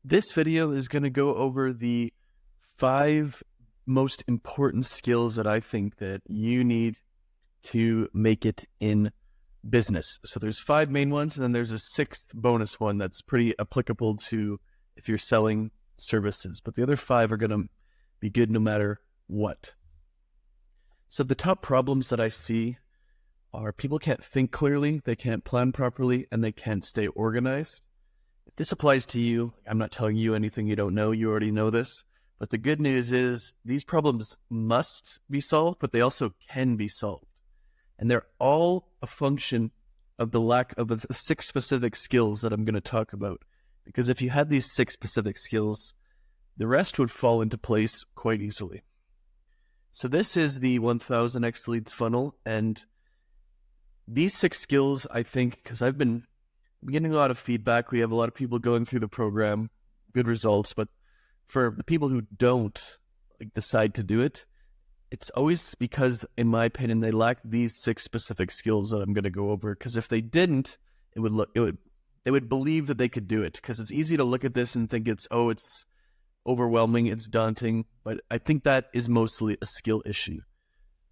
This video is going to go over the 5 most important skills that I think that you need to make it in business. So there's 5 main ones, and then there's a 6th bonus one that's pretty applicable to if you're selling services. But the other 5 are going to be good no matter what. So the top problems that I see are people can't think clearly, they can't plan properly, and they can't stay organized. If this applies to you, I'm not telling you anything you don't know. You already know this. But the good news is these problems must be solved, but they also can be solved. And they're all a function of the lack of the 6 specific skills that I'm going to talk about. Because if you had these 6 specific skills, the rest would fall into place quite easily. So this is the 1000x leads funnel. And these 6 skills, I think, because I've been getting a lot of feedback. We have a lot of people going through the program, good results. But for the people who don't decide to do it, it's always because, in my opinion, they lack these 6 specific skills that I'm going to go over. Because if they didn't, they would believe that they could do it. Because it's easy to look at this and think it's overwhelming, it's daunting. But I think that is mostly a skill issue.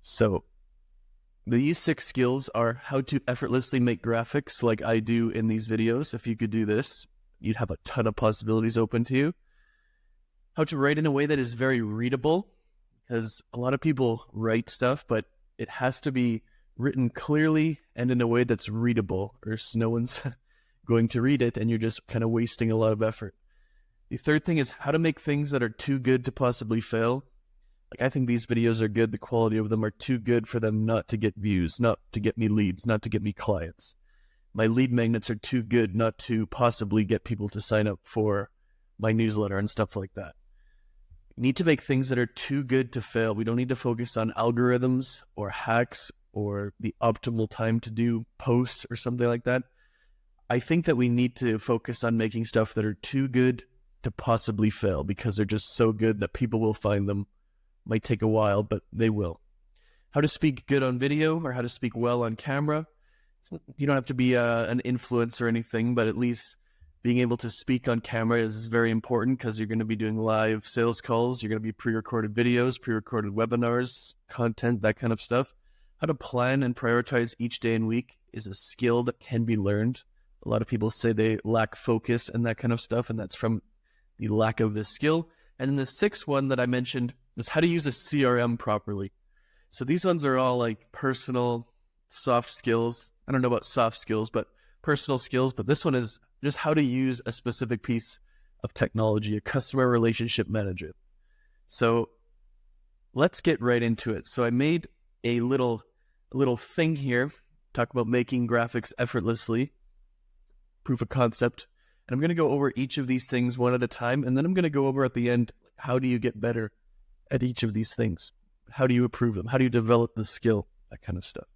So these 6 skills are how to effortlessly make graphics like I do in these videos. If you could do this, you'd have a ton of possibilities open to you. How to write in a way that is very readable, because a lot of people write stuff, but it has to be written clearly and in a way that's readable, or else no one's going to read it and you're just kind of wasting a lot of effort. The third thing is how to make things that are too good to possibly fail. I think these videos are good. The quality of them are too good for them not to get views, not to get me leads, not to get me clients. My lead magnets are too good not to possibly get people to sign up for my newsletter and stuff like that. You need to make things that are too good to fail. We don't need to focus on algorithms or hacks or the optimal time to do posts or something like that. I think that we need to focus on making stuff that are too good to possibly fail, because they're just so good that people will find them. Might take a while, but they will. How to speak good on video, or how to speak well on camera. You don't have to be an influencer or anything, but at least being able to speak on camera is very important, because you're going to be doing live sales calls. You're going to be pre-recorded videos, pre-recorded webinars, content, that kind of stuff. How to plan and prioritize each day and week is a skill that can be learned. A lot of people say they lack focus and that kind of stuff, and that's from the lack of this skill. And then the 6th one that I mentioned is how to use a CRM properly. So these ones are all like personal, soft skills. I don't know about soft skills, but personal skills. But this one is just how to use a specific piece of technology, a customer relationship manager. So let's get right into it. So I made a little thing here, talk about making graphics effortlessly, proof of concept. And I'm going to go over each of these things one at a time. And then I'm going to go over at the end, how do you get better at each of these things? How do you improve them? How do you develop the skill? That kind of stuff.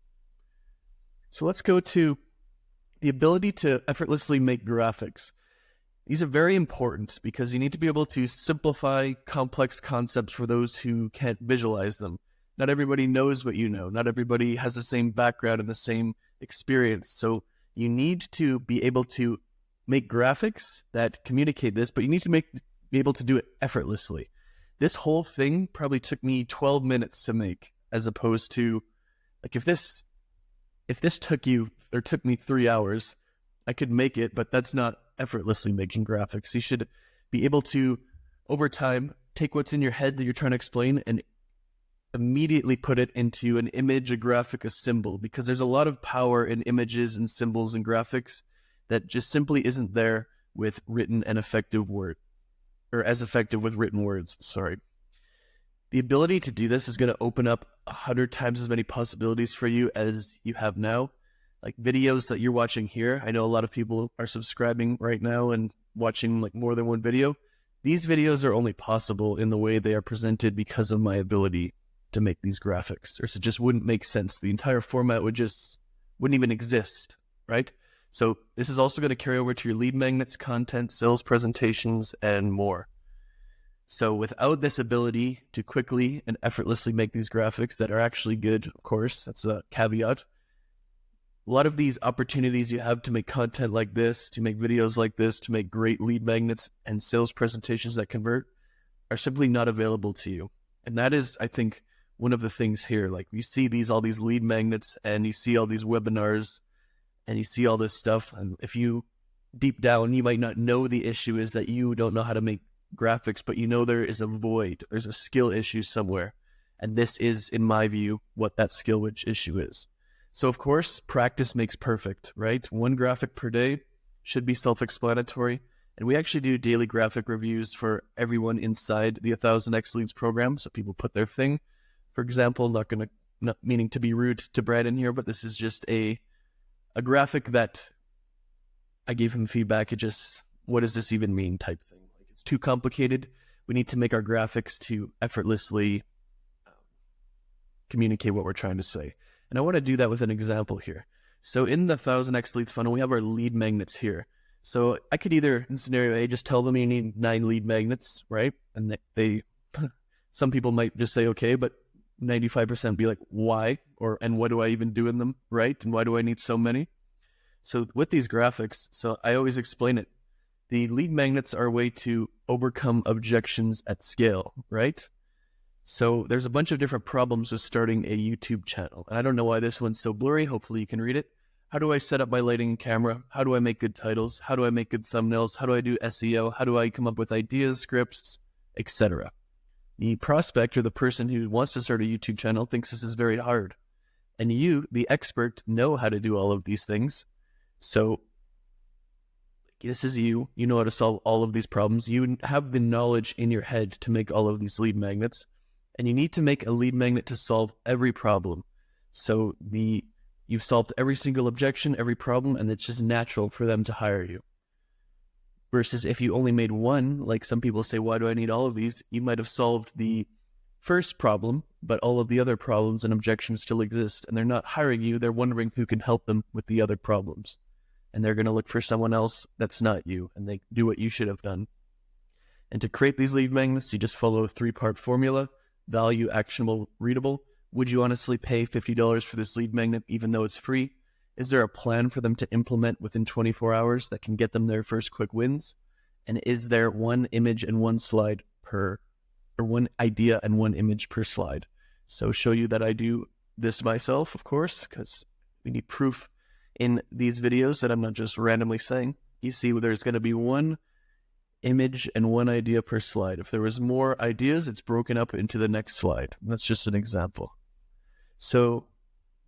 So let's go to the ability to effortlessly make graphics. These are very important because you need to be able to simplify complex concepts for those who can't visualize them. Not everybody knows what you know. Not everybody has the same background and the same experience. So you need to be able to make graphics that communicate this, but you need to be able to do it effortlessly. This whole thing probably took me 12 minutes to make, as opposed to, like, if this took me 3 hours, I could make it, but that's not effortlessly making graphics. You should be able to, over time, take what's in your head that you're trying to explain and immediately put it into an image, a graphic, a symbol, because there's a lot of power in images and symbols and graphics that just simply isn't there with written and effective word, or as effective with written words, sorry. The ability to do this is going to open up 100 times as many possibilities for you as you have now. Like videos that you're watching here, I know a lot of people are subscribing right now and watching like more than one video. These videos are only possible in the way they are presented because of my ability to make these graphics, or it just wouldn't make sense. The entire format wouldn't even exist, right? So this is also going to carry over to your lead magnets, content, sales presentations, and more. So without this ability to quickly and effortlessly make these graphics that are actually good, of course, that's a caveat, a lot of these opportunities you have to make content like this, to make videos like this, to make great lead magnets and sales presentations that convert are simply not available to you. And that is, I think, one of the things here. Like, you see all these lead magnets, and you see all these webinars, and you see all this stuff. And if you deep down, you might not know the issue is that you don't know how to make graphics, but you know there is a void. There's a skill issue somewhere. And this is, in my view, what that skill issue is. So, of course, practice makes perfect, right? One graphic per day should be self-explanatory. And we actually do daily graphic reviews for everyone inside the 1000X Leads program. So people put their thing. For example, not meaning to be rude to Brandon here, but this is just a graphic that I gave him feedback. It just, what does this even mean type thing. Like, it's too complicated. We need to make our graphics to effortlessly communicate what we're trying to say. And I want to do that with an example here. So in the 1000X Leads funnel, we have our lead magnets here. So I could either, in scenario A, just tell them you need 9 lead magnets, right? And they some people might just say, okay, but 95% be like, why? And what do I even do in them, right? And why do I need so many? So with these graphics, so I always explain it. The lead magnets are a way to overcome objections at scale, right? So there's a bunch of different problems with starting a YouTube channel. And I don't know why this one's so blurry. Hopefully you can read it. How do I set up my lighting and camera? How do I make good titles? How do I make good thumbnails? How do I do SEO? How do I come up with ideas, scripts, etc.? The prospect, or the person who wants to start a YouTube channel, thinks this is very hard. And you, the expert, know how to do all of these things. So this is you. You know how to solve all of these problems. You have the knowledge in your head to make all of these lead magnets. And you need to make a lead magnet to solve every problem. So you've solved every single objection, every problem, and it's just natural for them to hire you. Versus if you only made one, like some people say, why do I need all of these? You might have solved the first problem, but all of the other problems and objections still exist, and they're not hiring you. They're wondering who can help them with the other problems. And they're going to look for someone else that's not you, and they do what you should have done. And to create these lead magnets, you just follow a 3-part formula: value, actionable, readable. Would you honestly pay $50 for this lead magnet even though it's free? Is there a plan for them to implement within 24 hours that can get them their first quick wins? And is there one image and one slide or one idea and one image per slide? So show you that I do this myself, of course, because we need proof in these videos that I'm not just randomly saying. You see, there's going to be one image and one idea per slide. If there was more ideas, it's broken up into the next slide. That's just an example. So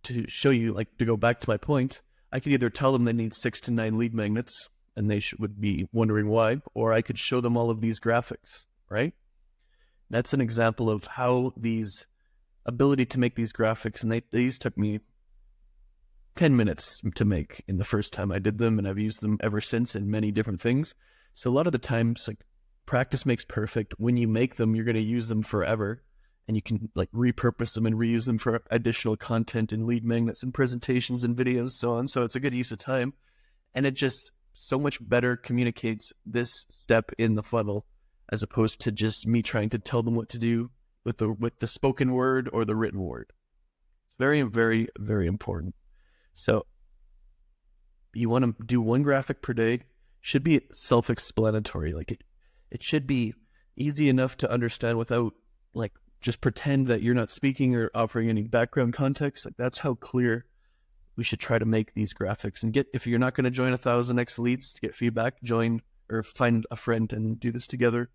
to show you, like, to go back to my point, I could either tell them they need 6 to 9 lead magnets, and they would be wondering why, or I could show them all of these graphics, right? That's an example of how these ability to make these graphics, and these took me 10 minutes to make in the first time I did them, and I've used them ever since in many different things. So a lot of the times, like, practice makes perfect. When you make them, you're going to use them forever. And you can, like, repurpose them and reuse them for additional content and lead magnets and presentations and videos, so on. So it's a good use of time. And it just so much better communicates this step in the funnel as opposed to just me trying to tell them what to do with the spoken word or the written word. It's very, very, very important. So you want to do one graphic per day. Should be self-explanatory. Like, it should be easy enough to understand without, like, just pretend that you're not speaking or offering any background context. Like, that's how clear we should try to make these graphics. And if you're not going to join 1000X Leads to get feedback, join or find a friend and do this together.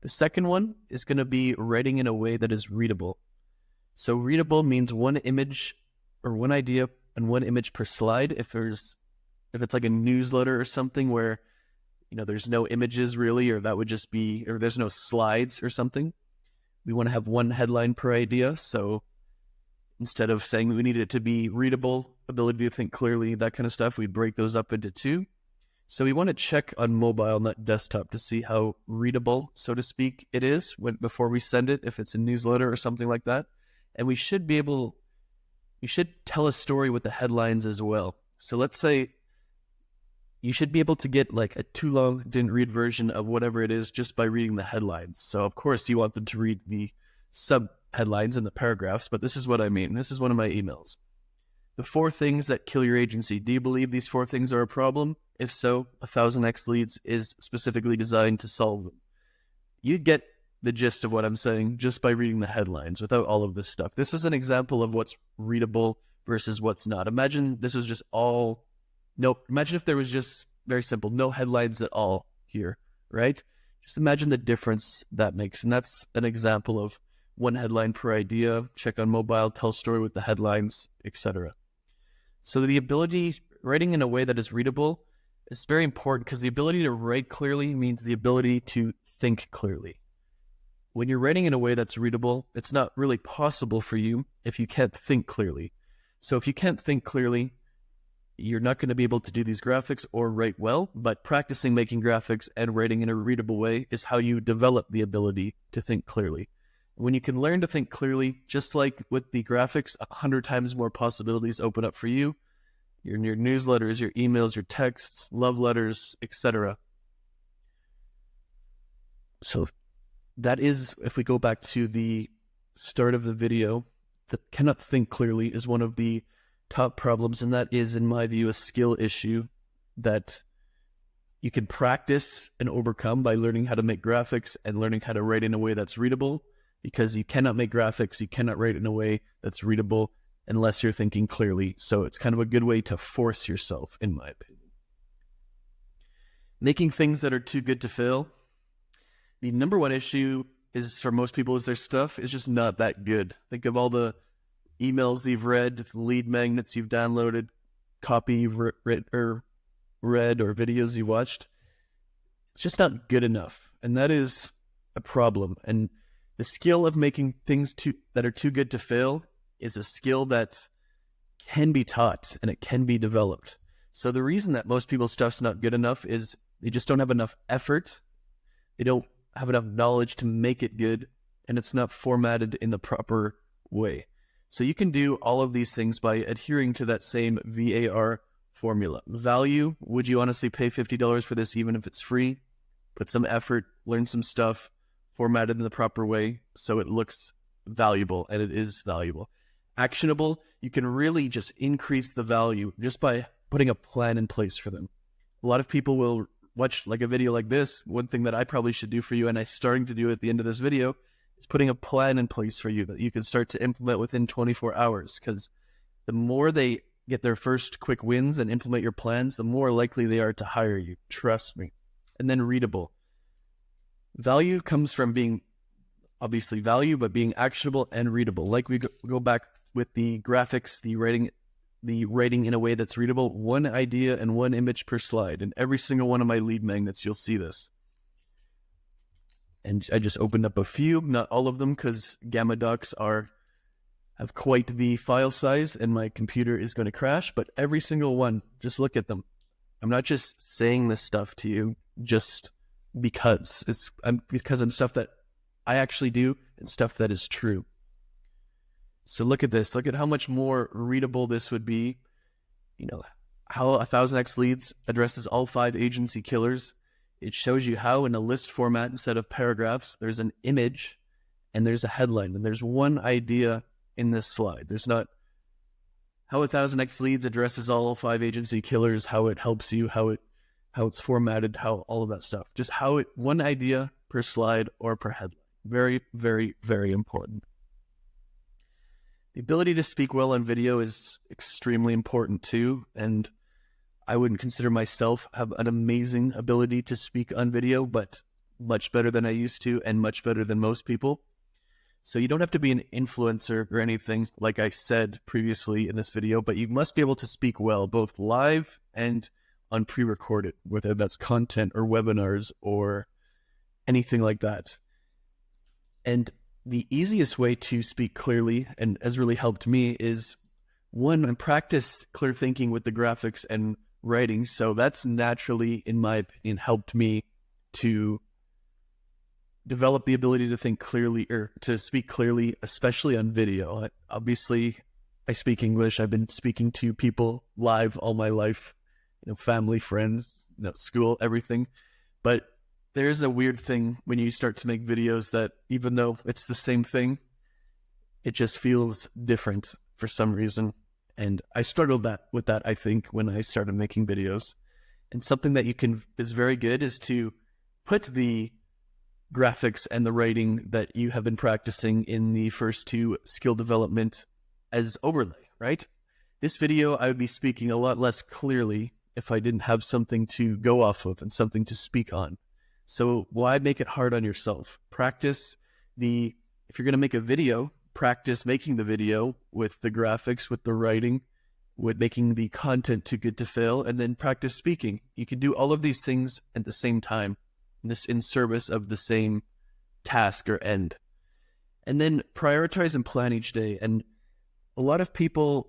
The second one is going to be writing in a way that is readable. So readable means one image or one idea and one image per slide. If it's like a newsletter or something where, you know, there's no images really, or that would just be, or there's no slides or something. We want to have one headline per idea. So instead of saying we need it to be readable, ability to think clearly, that kind of stuff, we break those up into 2. So we want to check on mobile, not desktop, to see how readable, so to speak, it is before we send it, if it's a newsletter or something like that. And we should tell a story with the headlines as well. So let's say you should be able to get like a too long, didn't read version of whatever it is just by reading the headlines. So of course you want them to read the sub headlines and the paragraphs, but this is what I mean. This is one of my emails. The 4 things that kill your agency. Do you believe these 4 things are a problem? If so, 1000x Leads is specifically designed to solve them. You get the gist of what I'm saying just by reading the headlines without all of this stuff. This is an example of what's readable versus what's not. Imagine this was just all, imagine if there was just very simple, no headlines at all here, right? Just imagine the difference that makes. And that's an example of 1 headline per idea, check on mobile, tell story with the headlines, etc. So the ability, writing in a way that is readable is very important, because the ability to write clearly means the ability to think clearly. When you're writing in a way that's readable, it's not really possible for you if you can't think clearly. So if you can't think clearly, you're not going to be able to do these graphics or write well, but practicing making graphics and writing in a readable way is how you develop the ability to think clearly. When you can learn to think clearly, just like with the graphics, 100 times more possibilities open up for you. Your newsletters, your emails, your texts, love letters, etc. So that is, if we go back to the start of the video, that cannot think clearly is one of the top problems, and that is, in my view, a skill issue that you can practice and overcome by learning how to make graphics and learning how to write in a way that's readable, because you cannot make graphics, you cannot write in a way that's readable unless you're thinking clearly. So it's kind of a good way to force yourself, in my opinion. Making things that are too good to fail. The number 1 issue is, for most people, is their stuff is just not that good. Think of all the emails you've read, lead magnets you've downloaded, copy you've read, or videos you've watched. It's just not good enough. And that is a problem. And the skill of making things that are too good to fail is a skill that can be taught and it can be developed. So the reason that most people's stuff's not good enough is they just don't have enough effort. They don't have enough knowledge to make it good, and it's not formatted in the proper way. So you can do all of these things by adhering to that same VAR formula. Value, would you honestly pay $50 for this even if it's free? Put some effort, learn some stuff, formatted in the proper way so it looks valuable, and it is valuable. Actionable, you can really just increase the value just by putting a plan in place for them. A lot of people will watch like a video like this. One thing that I probably should do for you, and I'm starting to do at the end of this video, is putting a plan in place for you that you can start to implement within 24 hours. Because the more they get their first quick wins and implement your plans, the more likely they are to hire you. Trust me. And then readable. Value comes from being, obviously value, but being actionable and readable. Like we go back with the graphics, the writing in a way that's readable, 1 idea and 1 image per slide. And every single one of my lead magnets, you'll see this. And I just opened up a few, not all of them, because Gamma Docs have quite the file size and my computer is going to crash, but every single one, just look at them. I'm not just saying this stuff to you just because. Because I'm stuff that I actually do and stuff that is true. So look at this. Look at how much more readable this would be. You know, how 1000x Leads addresses all 5 agency killers. It shows you how, in a list format instead of paragraphs, there's an image and there's a headline, and there's 1 idea in this slide. There's not how 1000x Leads addresses all 5 agency killers, how it helps you, how it's formatted, how all of that stuff. Just how 1 idea per slide or per headline. Very, very, very important. The ability to speak well on video is extremely important too, and I wouldn't consider myself have an amazing ability to speak on video, but much better than I used to and much better than most people. So you don't have to be an influencer or anything, like I said previously in this video, but you must be able to speak well, both live and on pre-recorded, whether that's content or webinars or anything like that. And the easiest way to speak clearly, and has really helped me, is 1, I practiced clear thinking with the graphics and writing. So that's naturally, in my opinion, helped me to develop the ability to think clearly, or to speak clearly, especially on video. Obviously, I speak English. I've been speaking to people live all my life, family, friends, school, everything. But there's a weird thing when you start to make videos that, even though it's the same thing, it just feels different for some reason. And I struggled with that, I think, when I started making videos. And something that is very good is to put the graphics and the writing that you have been practicing in the first two skill development as overlay, right? This video, I would be speaking a lot less clearly if I didn't have something to go off of and something to speak on. So why make it hard on yourself? If you're going to make a video, practice making the video with the graphics, with the writing, with making the content too good to fail, and then practice speaking. You can do all of these things at the same time, in service of the same task or end. And then prioritize and plan each day. And a lot of people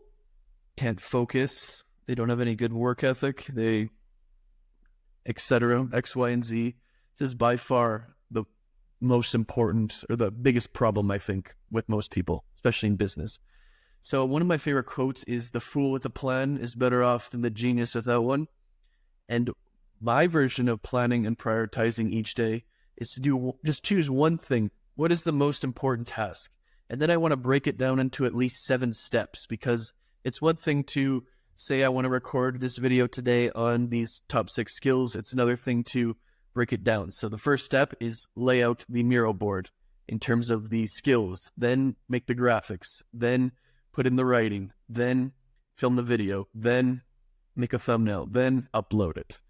can't focus. They don't have any good work ethic. etc. X, Y, and Z. This is by far the most important or the biggest problem, I think, with most people, especially in business. So one of my favorite quotes is, "The fool with a plan is better off than the genius without one." And my version of planning and prioritizing each day is to just choose one thing. What is the most important task? And then I want to break it down into at least 7 steps, because it's one thing to say, I want to record this video today on these top 6 skills. It's another thing to break it down. So the first step is lay out the Miro board in terms of the skills, then make the graphics, then put in the writing, then film the video, then make a thumbnail, then upload it.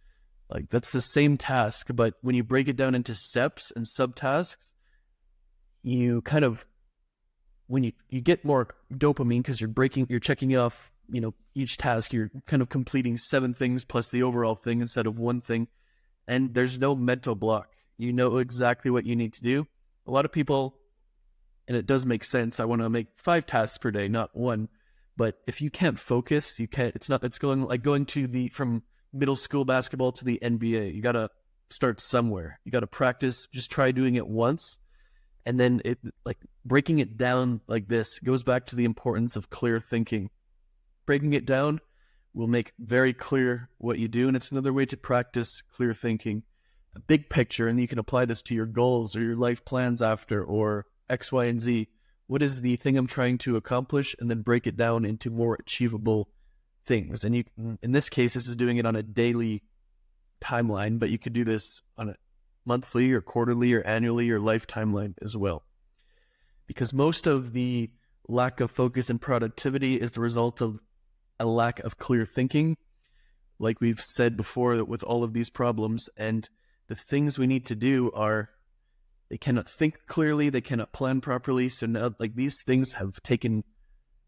Like, that's the same task, but when you break it down into steps and subtasks, you kind of, when you get more dopamine because you're checking off, each task, you're kind of completing 7 things plus the overall thing instead of one thing. And there's no mental block. You know exactly what you need to do. A lot of people, and it does make sense, I want to make 5 tasks per day, not 1. But if you can't focus, it's going from middle school basketball to the NBA. You got to start somewhere. You got to practice. Just try doing it once. And then breaking it down like this goes back to the importance of clear thinking. Breaking it down will make very clear what you do. And it's another way to practice clear thinking. A big picture, and you can apply this to your goals or your life plans after, or X, Y, and Z. What is the thing I'm trying to accomplish? And then break it down into more achievable things. And in this case, this is doing it on a daily timeline, but you could do this on a monthly or quarterly or annually or life timeline as well. Because most of the lack of focus and productivity is the result of a lack of clear thinking, like we've said before, that with all of these problems. And the things we need to do are, they cannot think clearly, they cannot plan properly. So now, these things have taken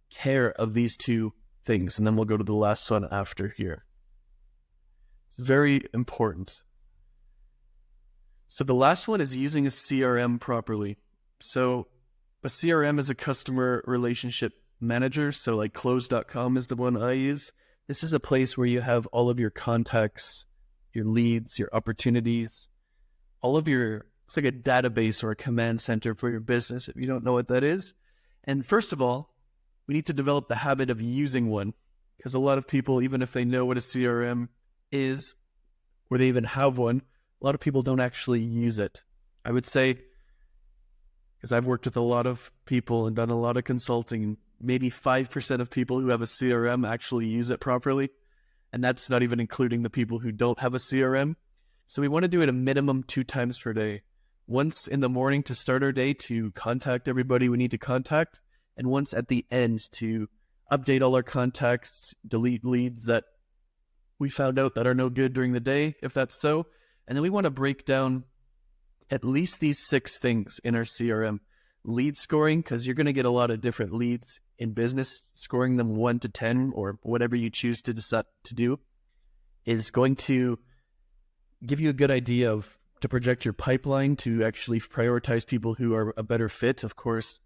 care of these 2 things. And then we'll go to the last one after here. It's very important. So the last one is using a CRM properly. So a CRM is a customer relationship manager. So like Close.com is the one I use. This is a place where you have all of your contacts, your leads, your opportunities, it's like a database or a command center for your business, if you don't know what that is. And first of all, we need to develop the habit of using one, because a lot of people, even if they know what a CRM is, or they even have one, a lot of people don't actually use it. I would say, because I've worked with a lot of people and done a lot of consulting, maybe 5% of people who have a CRM actually use it properly. And that's not even including the people who don't have a CRM. So we want to do it a minimum 2 times per day. Once in the morning to start our day to contact everybody we need to contact, and once at the end to update all our contacts, delete leads that we found out that are no good during the day, if that's so. And then we want to break down at least these 6 things in our CRM. Lead scoring, because you're going to get a lot of different leads in business. Scoring them 1 to 10 or whatever you choose to decide to do is going to give you a good idea to project your pipeline, to actually prioritize people who are a better fit. Of course,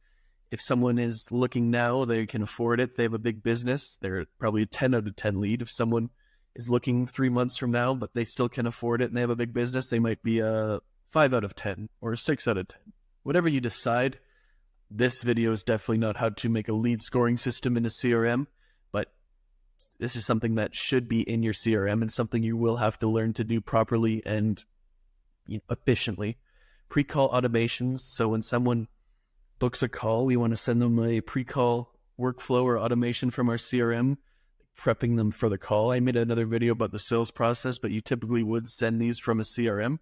if someone is looking now, they can afford it. They have a big business. They're probably a 10 out of 10 lead. If someone is looking 3 months from now, but they still can afford it and they have a big business, they might be a 5 out of 10 or a 6 out of 10. Whatever you decide. This video is definitely not how to make a lead scoring system in a CRM, but this is something that should be in your CRM and something you will have to learn to do properly and efficiently. Pre-call automations. So when someone books a call, we want to send them a pre-call workflow or automation from our CRM, prepping them for the call. I made another video about the sales process, but you typically would send these from a CRM.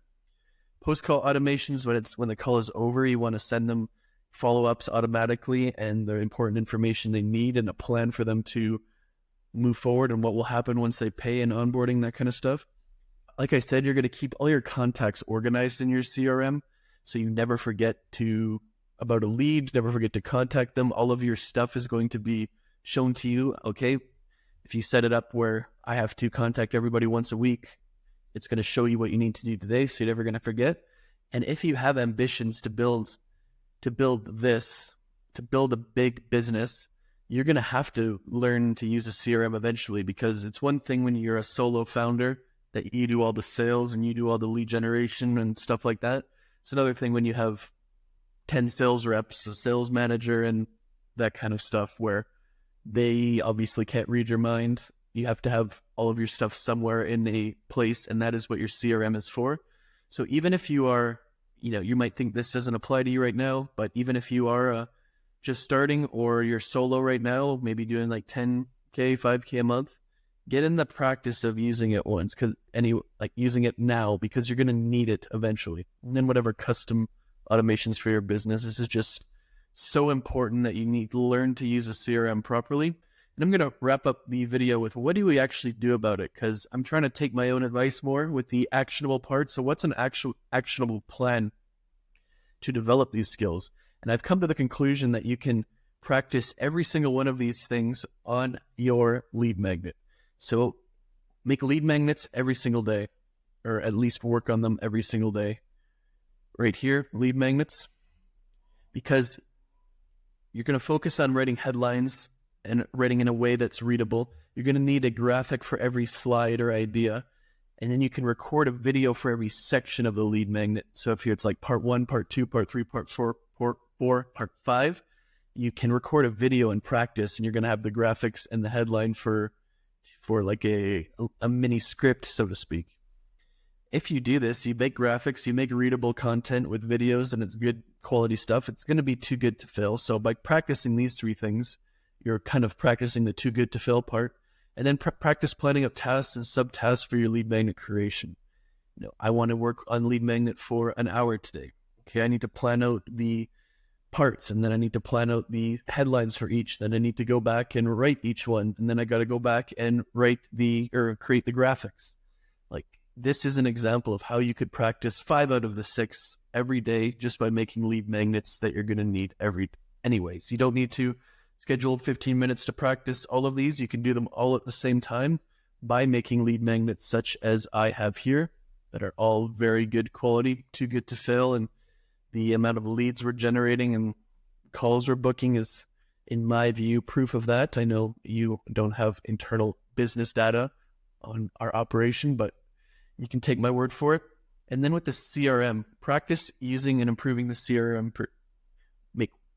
Post-call automations, when the call is over, you want to send them follow-ups automatically and the important information they need and a plan for them to move forward and what will happen once they pay and onboarding, that kind of stuff. Like I said, you're going to keep all your contacts organized in your CRM so you never forget about a lead, never forget to contact them. All of your stuff is going to be shown to you. Okay, if you set it up where I have to contact everybody once a week, it's going to show you what you need to do today, so you're never going to forget. And if you have ambitions to build a big business, you're going to have to learn to use a CRM eventually, because it's one thing when you're a solo founder that you do all the sales and you do all the lead generation and stuff like that. It's another thing when you have 10 sales reps, a sales manager, and that kind of stuff where they obviously can't read your mind. You have to have all of your stuff somewhere in a place, and that is what your CRM is for. So even if you are, you might think this doesn't apply to you right now, but even if you are just starting or you're solo right now, maybe doing like 10K, 5K a month, get in the practice of using it once, using it now, because you're going to need it eventually. And then whatever custom automations for your business, this is just so important that you need to learn to use a CRM properly. And I'm going to wrap up the video with what do we actually do about it, because I'm trying to take my own advice more with the actionable part. So what's an actual actionable plan to develop these skills? And I've come to the conclusion that you can practice every single one of these things on your lead magnet. So make lead magnets every single day, or at least work on them every single day. Right here, lead magnets, because you're going to focus on writing headlines and writing in a way that's readable. You're going to need a graphic for every slide or idea. And then you can record a video for every section of the lead magnet. So if it's like part 1, part 2, part 3, part 4, part 5, you can record a video and practice, and you're going to have the graphics and the headline for like a mini script, so to speak. If you do this, you make graphics, you make readable content with videos, and it's good quality stuff, it's going to be too good to fail. So by practicing these 3 things, you're kind of practicing the too good to fail part. And then practice planning up tasks and subtasks for your lead magnet creation. I want to work on lead magnet for an hour today. Okay, I need to plan out the parts, and then I need to plan out the headlines for each. Then I need to go back and write each one, and then I got to go back and create the graphics. Like, this is an example of how you could practice 5 out of the 6 every day just by making lead magnets that you're going to need anyways. You don't need to schedule 15 minutes to practice all of these. You can do them all at the same time by making lead magnets such as I have here that are all very good quality, too good to fail, and the amount of leads we're generating and calls we're booking is, in my view, proof of that. I know you don't have internal business data on our operation, but you can take my word for it. And then with the CRM, practice using and improving the CRM.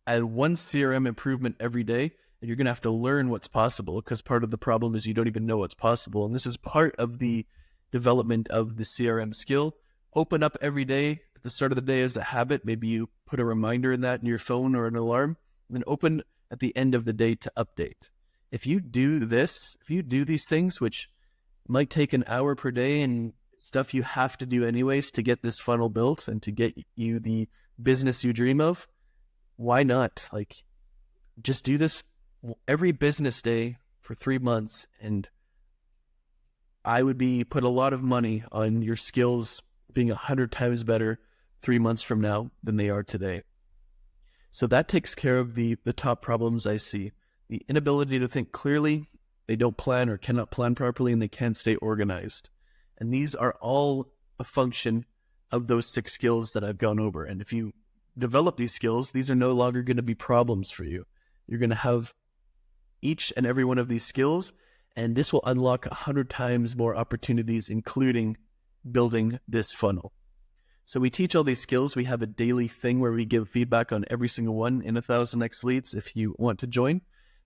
Add 1 CRM improvement every day, and you're going to have to learn what's possible, because part of the problem is you don't even know what's possible. And this is part of the development of the CRM skill. Open up every day at the start of the day as a habit. Maybe you put a reminder in that in your phone or an alarm, and then open at the end of the day to update. If you do these things, which might take an hour per day and stuff you have to do anyways to get this funnel built and to get you the business you dream of, why not? Just do this every business day for 3 months, and I would put a lot of money on your skills being 100 times better 3 months from now than they are today. So that takes care of the top problems I see. The inability to think clearly, they don't plan or cannot plan properly, and they can't stay organized. And these are all a function of those 6 skills that I've gone over. And if you develop these skills, these are no longer going to be problems for you. You're going to have each and every one of these skills, and this will unlock 100 times more opportunities, including building this funnel. So we teach all these skills. We have a daily thing where we give feedback on every single one in 1000x Leads if you want to join.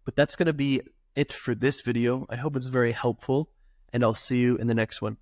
But that's going to be it for this video. I hope it's very helpful, and I'll see you in the next one.